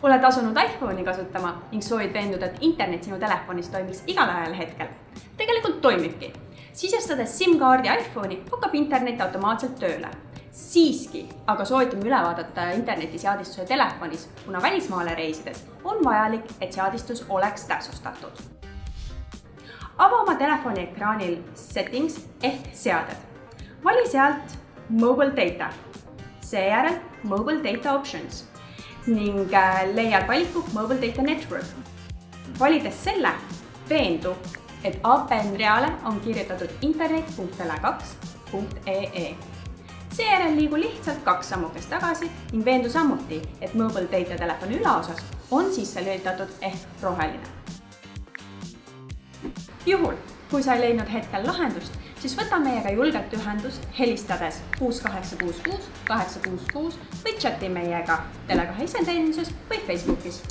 Oled asunud iPhone'i kasutama ning soovid veenduda, et internet sinu telefonis toimiks igal ajal hetkel. Tegelikult toimibki. Sisestades SIM-kaardi iPhone'i hakkab internet automaatselt tööle. Siiski, aga soovitame üle vaadata internetiseadistuse telefonis, kuna välismaale reisides on vajalik, et seadistus oleks täpsustatud. Ava oma telefoni ekraanil Settings ehk seaded. Vali sealt Mobile Data, seejärel Mobile Data Options ning leiad valiku Mobile Data Network. Valides selle, veendu, et APN-reale on kirjutatud internet.tele2.ee. Seejärel liigu lihtsalt 2 sammukest tagasi ning veendu samuti, et Mobile Data telefoni ülaosas on sisse lülitatud ehk roheline. Juhul, kui sa ei leidnud hetkel lahendust, siis võta meiega julgelt ühendust helistades 6866 866 või chati meiega Tele2 isenteeninduses või Facebookis.